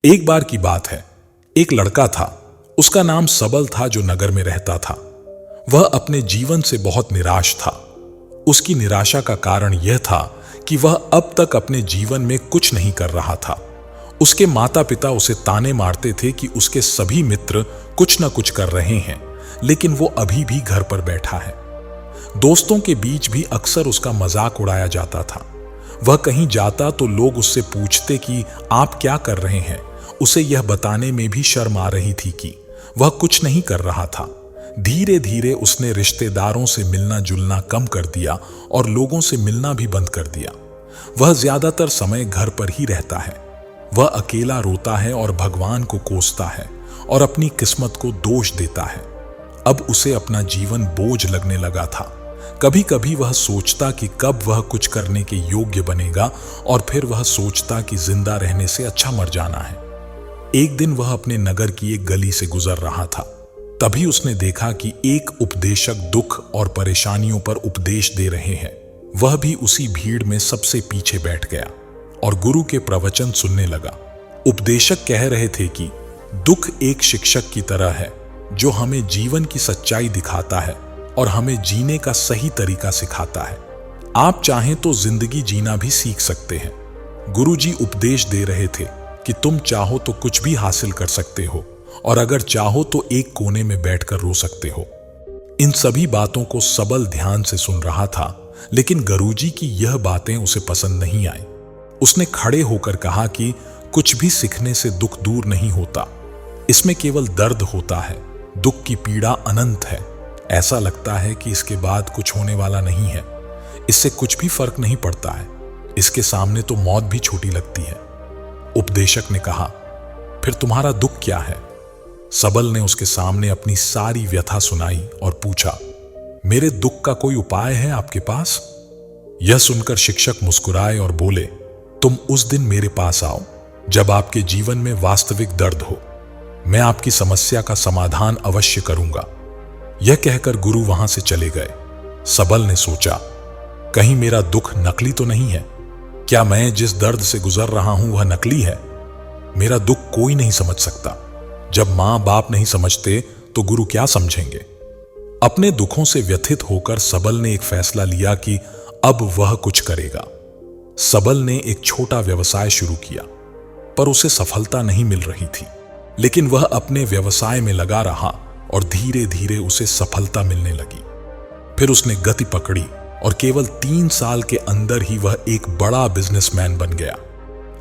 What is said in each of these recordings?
एक बार की बात है, एक लड़का था। उसका नाम सबल था, जो नगर में रहता था। वह अपने जीवन से बहुत निराश था। उसकी निराशा का कारण यह था कि वह अब तक अपने जीवन में कुछ नहीं कर रहा था। उसके माता पिता उसे ताने मारते थे कि उसके सभी मित्र कुछ न कुछ कर रहे हैं, लेकिन वो अभी भी घर पर बैठा है। दोस्तों के बीच भी अक्सर उसका मजाक उड़ाया जाता था। वह कहीं जाता तो लोग उससे पूछते कि आप क्या कर रहे हैं। उसे यह बताने में भी शर्म आ रही थी कि वह कुछ नहीं कर रहा था। धीरे धीरे उसने रिश्तेदारों से मिलना जुलना कम कर दिया और लोगों से मिलना भी बंद कर दिया। वह ज्यादातर समय घर पर ही रहता है। वह अकेला रोता है और भगवान को कोसता है और अपनी किस्मत को दोष देता है। अब उसे अपना जीवन बोझ लगने लगा था। कभी कभी वह सोचता कि कब वह कुछ करने के योग्य बनेगा, और फिर वह सोचता कि जिंदा रहने से अच्छा मर जाना है। एक दिन वह अपने नगर की एक गली से गुजर रहा था। तभी उसने देखा कि एक उपदेशक दुख और परेशानियों पर उपदेश दे रहे हैं। वह भी उसी भीड़ में सबसे पीछे बैठ गया और गुरु के प्रवचन सुनने लगा। उपदेशक कह रहे थे कि दुख एक शिक्षक की तरह है, जो हमें जीवन की सच्चाई दिखाता है और हमें जीने का सही तरीका सिखाता है। आप चाहें तो जिंदगी जीना भी सीख सकते हैं। गुरुजी उपदेश दे रहे थे कि तुम चाहो तो कुछ भी हासिल कर सकते हो, और अगर चाहो तो एक कोने में बैठकर रो सकते हो। इन सभी बातों को सबल ध्यान से सुन रहा था, लेकिन गुरुजी की यह बातें उसे पसंद नहीं आई। उसने खड़े होकर कहा कि कुछ भी सीखने से दुख दूर नहीं होता। इसमें केवल दर्द होता है। दुख की पीड़ा अनंत है। ऐसा लगता है कि इसके बाद कुछ होने वाला नहीं है। इससे कुछ भी फर्क नहीं पड़ता है। इसके सामने तो मौत भी छोटी लगती है। उपदेशक ने कहा, फिर तुम्हारा दुख क्या है? सबल ने उसके सामने अपनी सारी व्यथा सुनाई और पूछा, मेरे दुख का कोई उपाय है आपके पास? यह सुनकर शिक्षक मुस्कुराए और बोले, तुम उस दिन मेरे पास आओ जब आपके जीवन में वास्तविक दर्द हो। मैं आपकी समस्या का समाधान अवश्य करूंगा। यह कहकर गुरु वहां से चले गए। सबल ने सोचा, कहीं मेरा दुख नकली तो नहीं है? क्या मैं जिस दर्द से गुजर रहा हूं वह नकली है? मेरा दुख कोई नहीं समझ सकता। जब मां बाप नहीं समझते तो गुरु क्या समझेंगे? अपने दुखों से व्यथित होकर सबल ने एक फैसला लिया कि अब वह कुछ करेगा। सबल ने एक छोटा व्यवसाय शुरू किया, पर उसे सफलता नहीं मिल रही थी। लेकिन वह अपने व्यवसाय में लगा रहा और धीरे धीरे उसे सफलता मिलने लगी। फिर उसने गति पकड़ी और केवल 3 साल के अंदर ही वह एक बड़ा बिजनेसमैन बन गया।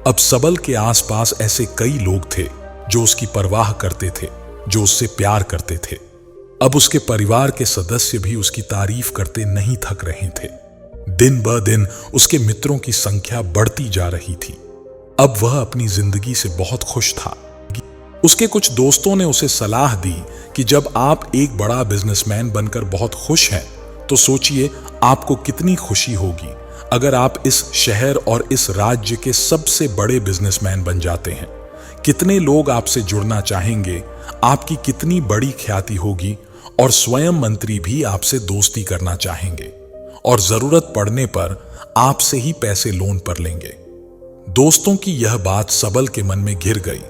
अब सबल के आसपास ऐसे कई लोग थे जो उसकी परवाह करते थे, जो उससे प्यार करते थे। अब उसके परिवार के सदस्य भी उसकी तारीफ करते नहीं थक रहे थे। दिन ब दिन उसके मित्रों की संख्या बढ़ती जा रही थी। अब वह अपनी जिंदगी से बहुत खुश था। उसके कुछ दोस्तों ने उसे सलाह दी कि जब आप एक बड़ा बिजनेसमैन बनकर बहुत खुश हैं, तो सोचिए आपको कितनी खुशी होगी अगर आप इस शहर और इस राज्य के सबसे बड़े बिजनेसमैन बन जाते हैं। कितने लोग आपसे जुड़ना चाहेंगे, आपकी कितनी बड़ी ख्याति होगी, और स्वयं मंत्री भी आपसे दोस्ती करना चाहेंगे और जरूरत पड़ने पर आपसे ही पैसे लोन पर लेंगे। दोस्तों की यह बात सबल के मन में घिर गई।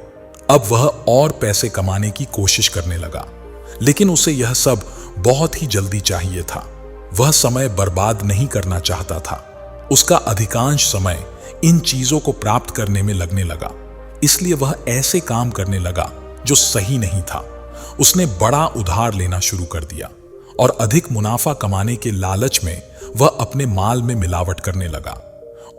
अब वह और पैसे कमाने की कोशिश करने लगा, लेकिन उसे यह सब बहुत ही जल्दी चाहिए था। वह समय बर्बाद नहीं करना चाहता था। उसका अधिकांश समय इन चीजों को प्राप्त करने में लगने लगा। इसलिए वह ऐसे काम करने लगा जो सही नहीं था। उसने बड़ा उधार लेना शुरू कर दिया और अधिक मुनाफा कमाने के लालच में वह अपने माल में मिलावट करने लगा।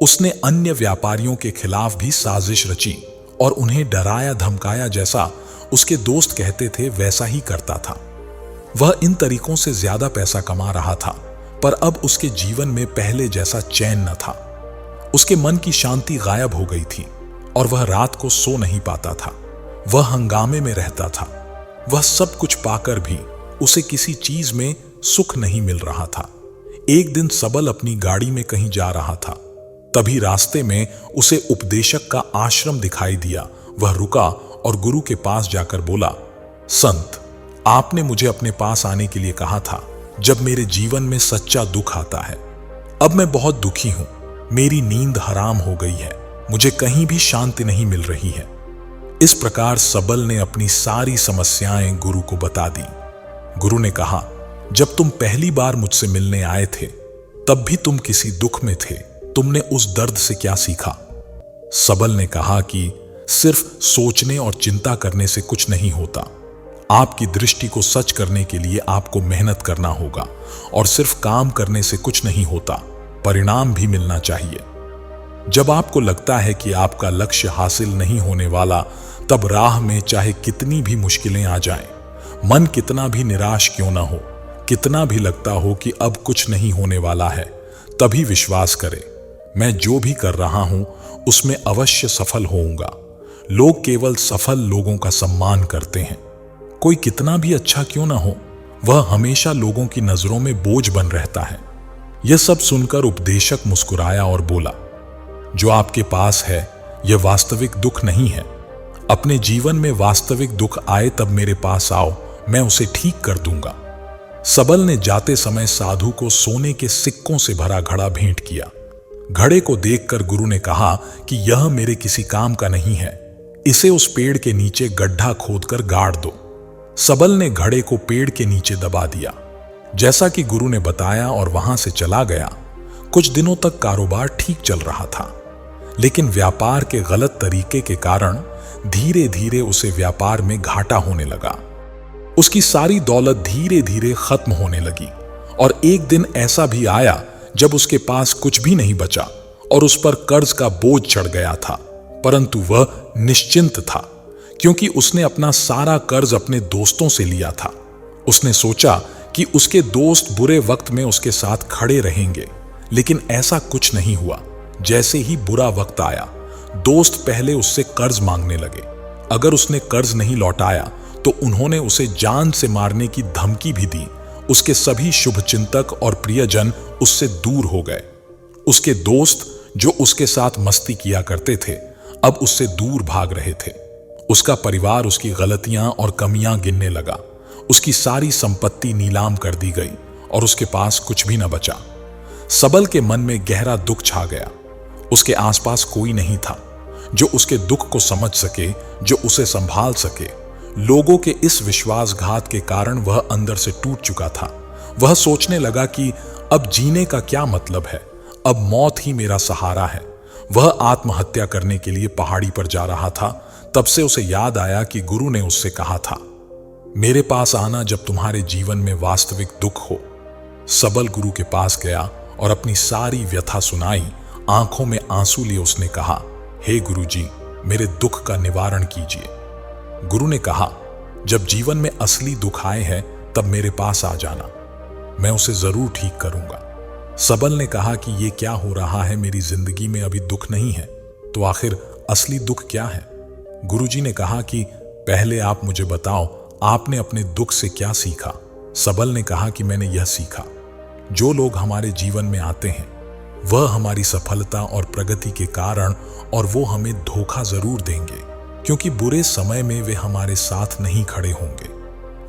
उसने अन्य व्यापारियों के खिलाफ भी साजिश रची और उन्हें डराया धमकाया, जैसा उसके दोस्त कहते थे वैसा ही करता था। वह इन तरीकों से ज्यादा पैसा कमा रहा था, पर अब उसके जीवन में पहले जैसा चैन न था। उसके मन की शांति गायब हो गई थी और वह रात को सो नहीं पाता था। वह हंगामे में रहता था। वह सब कुछ पाकर भी उसे किसी चीज में सुख नहीं मिल रहा था। एक दिन सबल अपनी गाड़ी में कहीं जा रहा था। तभी रास्ते में उसे उपदेशक का आश्रम दिखाई दिया। वह रुका और गुरु के पास जाकर बोला, संत, आपने मुझे अपने पास आने के लिए कहा था जब मेरे जीवन में सच्चा दुख आता है। अब मैं बहुत दुखी हूं। मेरी नींद हराम हो गई है। मुझे कहीं भी शांति नहीं मिल रही है। इस प्रकार सबल ने अपनी सारी समस्याएं गुरु को बता दी। गुरु ने कहा, जब तुम पहली बार मुझसे मिलने आए थे तब भी तुम किसी दुख में थे। तुमने उस दर्द से क्या सीखा? सबल ने कहा कि सिर्फ सोचने और चिंता करने से कुछ नहीं होता। आपकी दृष्टि को सच करने के लिए आपको मेहनत करना होगा और सिर्फ काम करने से कुछ नहीं होता, परिणाम भी मिलना चाहिए। जब आपको लगता है कि आपका लक्ष्य हासिल नहीं होने वाला, तब राह में चाहे कितनी भी मुश्किलें आ जाएं, मन कितना भी निराश क्यों ना हो, कितना भी लगता हो कि अब कुछ नहीं होने वाला है, तभी विश्वास करें, मैं जो भी कर रहा हूं उसमें अवश्य सफल होऊंगा। लोग केवल सफल लोगों का सम्मान करते हैं। कोई कितना भी अच्छा क्यों ना हो, वह हमेशा लोगों की नजरों में बोझ बन रहता है। यह सब सुनकर उपदेशक मुस्कुराया और बोला, जो आपके पास है यह वास्तविक दुख नहीं है। अपने जीवन में वास्तविक दुख आए तब मेरे पास आओ, मैं उसे ठीक कर दूंगा। सबल ने जाते समय साधु को सोने के सिक्कों से भरा घड़ा भेंट किया। घड़े को देखकर गुरु ने कहा कि यह मेरे किसी काम का नहीं है, इसे उस पेड़ के नीचे गड्ढा खोदकर गाड़ दो। सबल ने घड़े को पेड़ के नीचे दबा दिया, जैसा कि गुरु ने बताया, और वहां से चला गया। कुछ दिनों तक कारोबार ठीक चल रहा था, लेकिन व्यापार के गलत तरीके के कारण धीरे धीरे उसे व्यापार में घाटा होने लगा। उसकी सारी दौलत धीरे धीरे खत्म होने लगी और एक दिन ऐसा भी आया जब उसके पास कुछ भी नहीं बचा और उस पर कर्ज का बोझ चढ़ गया था। परंतु वह निश्चिंत था, क्योंकि उसने अपना सारा कर्ज अपने दोस्तों से लिया था। उसने सोचा कि उसके दोस्त बुरे वक्त में उसके साथ खड़े रहेंगे, लेकिन ऐसा कुछ नहीं हुआ। जैसे ही बुरा वक्त आया, दोस्त पहले उससे कर्ज मांगने लगे। अगर उसने कर्ज नहीं लौटाया तो उन्होंने उसे जान से मारने की धमकी भी दी। उसके सभी शुभचिंतक और प्रियजन उससे दूर हो गए। उसके दोस्त जो उसके साथ मस्ती किया करते थे, अब उससे दूर भाग रहे थे। उसका परिवार उसकी गलतियां और कमियां गिनने लगा। उसकी सारी संपत्ति नीलाम कर दी गई और उसके पास कुछ भी न बचा। सबल के मन में गहरा दुख छा गया। उसके आसपास कोई नहीं था जो उसके दुख को समझ सके, जो उसे संभाल सके। लोगों के इस विश्वासघात के कारण वह अंदर से टूट चुका था। वह सोचने लगा कि अब जीने का क्या मतलब है, अब मौत ही मेरा सहारा है। वह आत्महत्या करने के लिए पहाड़ी पर जा रहा था। तब से उसे याद आया कि गुरु ने उससे कहा था, मेरे पास आना जब तुम्हारे जीवन में वास्तविक दुख हो। सबल गुरु के पास गया और अपनी सारी व्यथा सुनाई। आंखों में आंसू लिए उसने कहा, हे गुरु जी, मेरे दुख का निवारण कीजिए। गुरु ने कहा, जब जीवन में असली दुख आए हैं तब मेरे पास आ जाना, मैं उसे जरूर ठीक करूंगा। सबल ने कहा कि ये क्या हो रहा है, मेरी जिंदगी में अभी दुख नहीं है, तो आखिर असली दुख क्या है? गुरुजी ने कहा कि पहले आप मुझे बताओ, आपने अपने दुख से क्या सीखा? सबल ने कहा कि मैंने यह सीखा, जो लोग हमारे जीवन में आते हैं वह हमारी सफलता और प्रगति के कारण, और वो हमें धोखा जरूर देंगे, क्योंकि बुरे समय में वे हमारे साथ नहीं खड़े होंगे।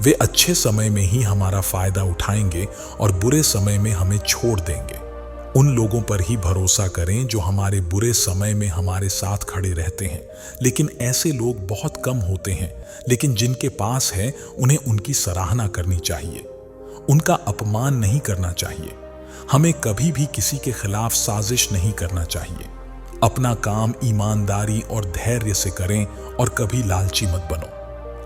वे अच्छे समय में ही हमारा फायदा उठाएंगे और बुरे समय में हमें छोड़ देंगे। उन लोगों पर ही भरोसा करें जो हमारे बुरे समय में हमारे साथ खड़े रहते हैं। लेकिन ऐसे लोग बहुत कम होते हैं, लेकिन जिनके पास है उन्हें उनकी सराहना करनी चाहिए, उनका अपमान नहीं करना चाहिए। हमें कभी भी किसी के खिलाफ साजिश नहीं करना चाहिए। अपना काम ईमानदारी और धैर्य से करें और कभी लालची मत बनो।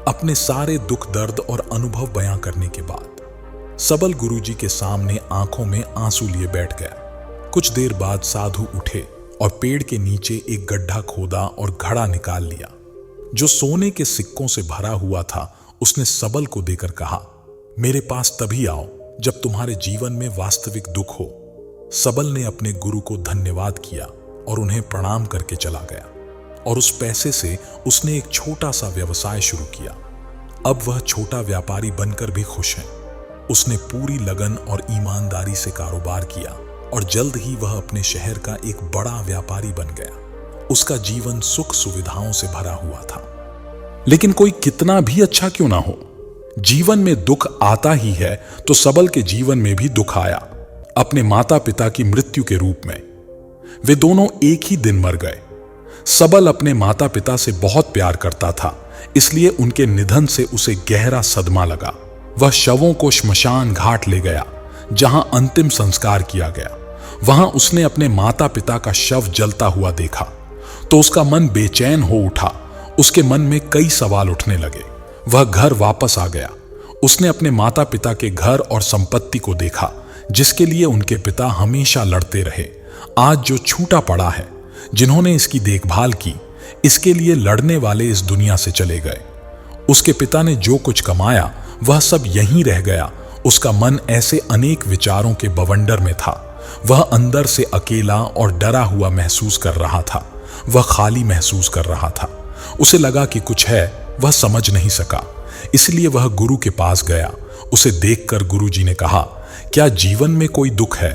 अपने सारे दुख दर्द और अनुभव बयां करने के बाद सबल गुरुजी के सामने आंखों में आंसू लिए बैठ गया। कुछ देर बाद साधु उठे और पेड़ के नीचे एक गड्ढा खोदा और घड़ा निकाल लिया जो सोने के सिक्कों से भरा हुआ था। उसने सबल को देकर कहा, मेरे पास तभी आओ जब तुम्हारे जीवन में वास्तविक दुख हो। सबल ने अपने गुरु को धन्यवाद किया और उन्हें प्रणाम करके चला गया, और उस पैसे से उसने एक छोटा सा व्यवसाय शुरू किया। अब वह छोटा व्यापारी बनकर भी खुश है। उसने पूरी लगन और ईमानदारी से कारोबार किया और जल्द ही वह अपने शहर का एक बड़ा व्यापारी बन गया। उसका जीवन सुख सुविधाओं से भरा हुआ था। लेकिन कोई कितना भी अच्छा क्यों ना हो, जीवन में दुख आता ही है, तो सबल के जीवन में भी दुख आया, अपने माता पिता की मृत्यु के रूप में। वे दोनों एक ही दिन मर गए। सबल अपने माता पिता से बहुत प्यार करता था, इसलिए उनके निधन से उसे गहरा सदमा लगा। वह शवों को श्मशान घाट ले गया, जहां अंतिम संस्कार किया गया। वहां उसने अपने माता पिता का शव जलता हुआ देखा तो उसका मन बेचैन हो उठा। उसके मन में कई सवाल उठने लगे। वह घर वापस आ गया। उसने अपने माता पिता के घर और संपत्ति को देखा, जिसके लिए उनके पिता हमेशा लड़ते रहे। आज जो छूटा पड़ा है, जिन्होंने इसकी देखभाल की, इसके लिए लड़ने वाले इस दुनिया से चले गए। उसके पिता ने जो कुछ कमाया वह सब यहीं रह गया। उसका मन ऐसे अनेक विचारों के बवंडर में था। वह अंदर से अकेला और डरा हुआ महसूस कर रहा था। वह खाली महसूस कर रहा था। उसे लगा कि कुछ है, वह समझ नहीं सका। इसलिए वह गुरु के पास गया। उसे देखकर गुरुजी ने कहा, क्या जीवन में कोई दुख है?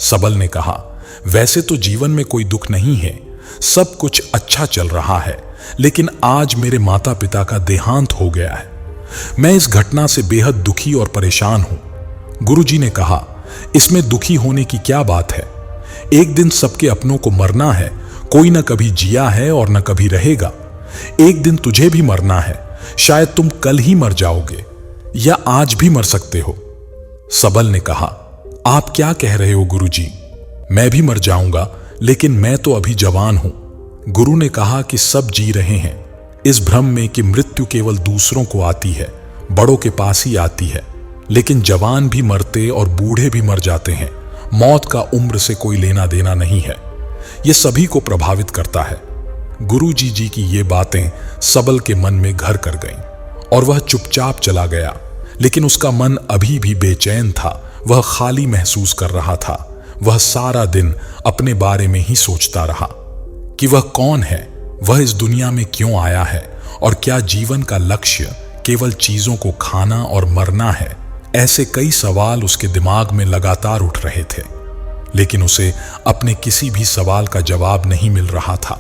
सबल ने कहा, वैसे तो जीवन में कोई दुख नहीं है, सब कुछ अच्छा चल रहा है, लेकिन आज मेरे माता पिता का देहांत हो गया है। मैं इस घटना से बेहद दुखी और परेशान हूं। गुरुजी ने कहा, इसमें दुखी होने की क्या बात है? एक दिन सबके अपनों को मरना है। कोई न कभी जिया है और न कभी रहेगा। एक दिन तुझे भी मरना है। शायद तुम कल ही मर जाओगे या आज भी मर सकते हो। सबल ने कहा, आप क्या कह रहे हो गुरुजी? मैं भी मर जाऊंगा, लेकिन मैं तो अभी जवान हूं। गुरु ने कहा कि सब जी रहे हैं इस भ्रम में कि मृत्यु केवल दूसरों को आती है, बड़ों के पास ही आती है। लेकिन जवान भी मरते और बूढ़े भी मर जाते हैं। मौत का उम्र से कोई लेना देना नहीं है। यह सभी को प्रभावित करता है। गुरुजी जी की ये बातें सबल के मन में घर कर गईं और वह चुपचाप चला गया। लेकिन उसका मन अभी भी बेचैन था। वह खाली महसूस कर रहा था। वह सारा दिन अपने बारे में ही सोचता रहा कि वह कौन है, वह इस दुनिया में क्यों आया है और क्या जीवन का लक्ष्य केवल चीजों को खाना और मरना है। ऐसे कई सवाल उसके दिमाग में लगातार उठ रहे थे, लेकिन उसे अपने किसी भी सवाल का जवाब नहीं मिल रहा था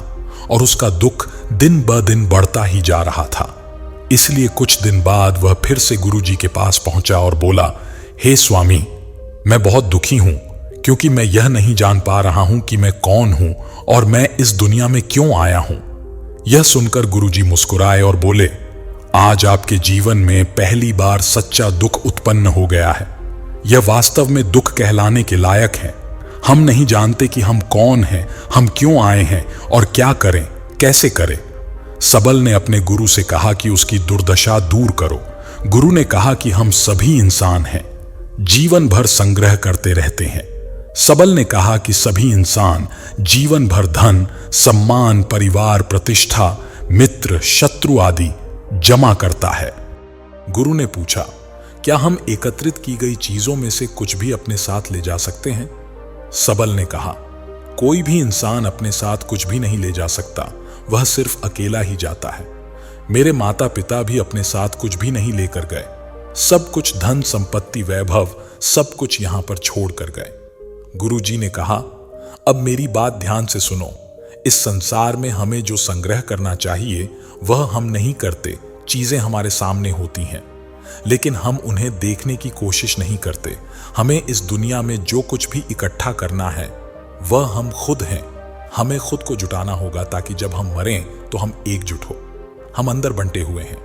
और उसका दुख दिन ब दिन बढ़ता ही जा रहा था। इसलिए कुछ दिन बाद वह फिर से गुरुजी के पास पहुंचा और बोला, हे स्वामी, मैं बहुत दुखी हूं क्योंकि मैं यह नहीं जान पा रहा हूं कि मैं कौन हूं और मैं इस दुनिया में क्यों आया हूं। यह सुनकर गुरुजी मुस्कुराए और बोले, आज आपके जीवन में पहली बार सच्चा दुख उत्पन्न हो गया है। यह वास्तव में दुख कहलाने के लायक है। हम नहीं जानते कि हम कौन हैं, हम क्यों आए हैं और क्या करें, कैसे करें। सबल ने अपने गुरु से कहा कि उसकी दुर्दशा दूर करो। गुरु ने कहा कि हम सभी इंसान हैं, जीवन भर संग्रह करते रहते हैं। सबल ने कहा कि सभी इंसान जीवन भर धन, सम्मान, परिवार, प्रतिष्ठा, मित्र, शत्रु आदि जमा करता है। गुरु ने पूछा, क्या हम एकत्रित की गई चीजों में से कुछ भी अपने साथ ले जा सकते हैं? सबल ने कहा, कोई भी इंसान अपने साथ कुछ भी नहीं ले जा सकता, वह सिर्फ अकेला ही जाता है। मेरे माता पिता भी अपने साथ कुछ भी नहीं लेकर गए। सब कुछ धन, संपत्ति, वैभव, सब कुछ यहां पर छोड़ कर गए। गुरुजी ने कहा, अब मेरी बात ध्यान से सुनो। इस संसार में हमें जो संग्रह करना चाहिए वह हम नहीं करते। चीजें हमारे सामने होती हैं, लेकिन हम उन्हें देखने की कोशिश नहीं करते। हमें इस दुनिया में जो कुछ भी इकट्ठा करना है वह हम खुद हैं। हमें खुद को जुटाना होगा ताकि जब हम मरें तो हम एकजुट हो। हम अंदर बंटे हुए हैं।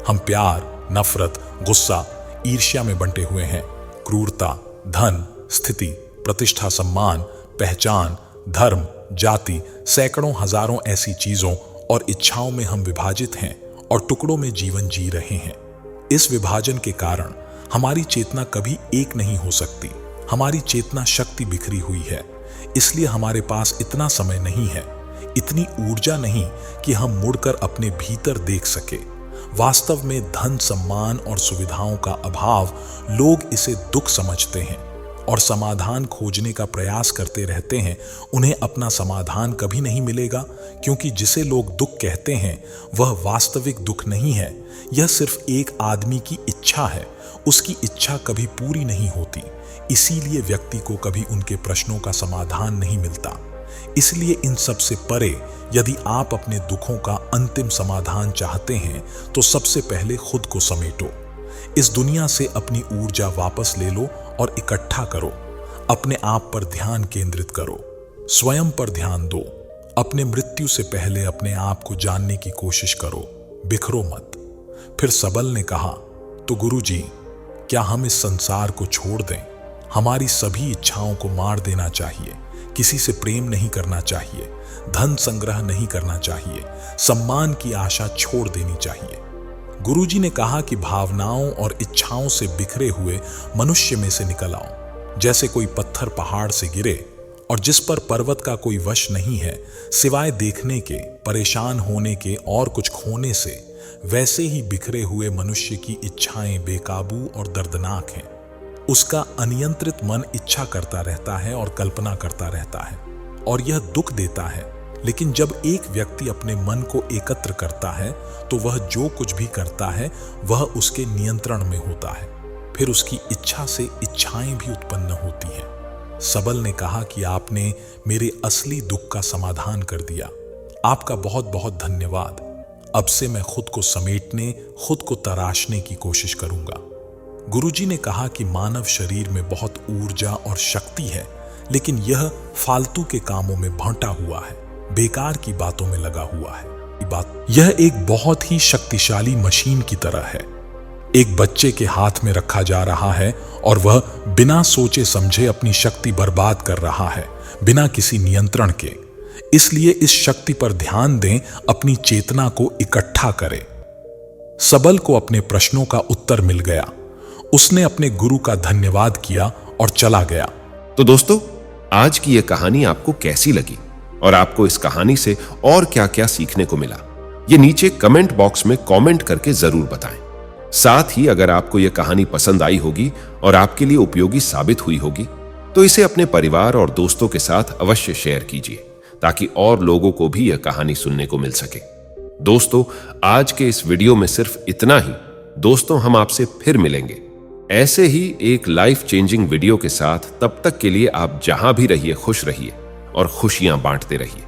हम प्यार, नफरत, गुस्सा, ईर्ष्या में बंटे हुए हैं। क्रूरता, धन, स्थिति, प्रतिष्ठा, सम्मान, पहचान, धर्म, जाति, सैकड़ों हजारों ऐसी चीजों और इच्छाओं में हम विभाजित हैं और टुकड़ों में जीवन जी रहे हैं। इस विभाजन के कारण हमारी चेतना कभी एक नहीं हो सकती। हमारी चेतना शक्ति बिखरी हुई है। इसलिए हमारे पास इतना समय नहीं है, इतनी ऊर्जा नहीं कि हम मुड़कर अपने भीतर देख सके। वास्तव में धन, सम्मान और सुविधाओं का अभाव, लोग इसे दुख समझते हैं और समाधान खोजने का प्रयास करते रहते हैं। उन्हें अपना समाधान कभी नहीं मिलेगा, क्योंकि जिसे लोग दुख कहते हैं वह वास्तविक दुख नहीं है। यह सिर्फ एक आदमी की इच्छा है। उसकी इच्छा कभी पूरी नहीं होती। इसीलिए व्यक्ति को कभी उनके प्रश्नों का समाधान नहीं मिलता। इसलिए इन सब से परे यदि आप अपने दुखों का अंतिम समाधान चाहते हैं तो सबसे पहले खुद को समेटो। इस दुनिया से अपनी ऊर्जा वापस ले लो और इकट्ठा करो। अपने आप पर ध्यान केंद्रित करो। स्वयं पर ध्यान दो। अपने मृत्यु से पहले अपने आप को जानने की कोशिश करो, बिखरो मत। फिर सबल ने कहा, तो गुरुजी, क्या हम इस संसार को छोड़ दें? हमारी सभी इच्छाओं को मार देना चाहिए, किसी से प्रेम नहीं करना चाहिए, धन संग्रह नहीं करना चाहिए, सम्मान की आशा छोड़ देनी चाहिए। गुरुजी ने कहा कि भावनाओं और इच्छाओं से बिखरे हुए मनुष्य में से निकल आओ। जैसे कोई पत्थर पहाड़ से गिरे और जिस पर पर्वत का कोई वश नहीं है सिवाय देखने के, परेशान होने के और कुछ खोने से, वैसे ही बिखरे हुए मनुष्य की इच्छाएं बेकाबू और दर्दनाक हैं। उसका अनियंत्रित मन इच्छा करता रहता है और कल्पना करता रहता है और यह दुख देता है। लेकिन जब एक व्यक्ति अपने मन को एकत्र करता है तो वह जो कुछ भी करता है वह उसके नियंत्रण में होता है। फिर उसकी इच्छा से इच्छाएं भी उत्पन्न होती हैं। सबल ने कहा कि आपने मेरे असली दुख का समाधान कर दिया। आपका बहुत बहुत धन्यवाद। अब से मैं खुद को समेटने, खुद को तराशने की कोशिश करूंगा। गुरुजी ने कहा कि मानव शरीर में बहुत ऊर्जा और शक्ति है, लेकिन यह फालतू के कामों में भंटा हुआ है, बेकार की बातों में लगा हुआ है। यह एक बहुत ही शक्तिशाली मशीन की तरह है। एक बच्चे के हाथ में रखा जा रहा है और वह बिना सोचे समझे अपनी शक्ति बर्बाद कर रहा है, बिना किसी नियंत्रण के। इसलिए इस शक्ति पर ध्यान दें, अपनी चेतना को इकट्ठा करें। सबल को अपने प्रश्नों का उत्तर मिल गया। उसने अपने गुरु का धन्यवाद किया और चला गया। तो दोस्तों, आज की यह कहानी आपको कैसी लगी और आपको इस कहानी से और क्या-क्या सीखने को मिला, ये नीचे कमेंट बॉक्स में कमेंट करके जरूर बताएं। साथ ही अगर आपको यह कहानी पसंद आई होगी और आपके लिए उपयोगी साबित हुई होगी तो इसे अपने परिवार और दोस्तों के साथ अवश्य शेयर कीजिए, ताकि और लोगों को भी यह कहानी सुनने को मिल सके। दोस्तों, आज के इस वीडियो में सिर्फ इतना ही। दोस्तों, हम आपसे फिर मिलेंगे ऐसे ही एक लाइफ चेंजिंग वीडियो के साथ। तब तक के लिए आप जहां भी रहिए खुश रहिए और खुशियां बांटते रहिए।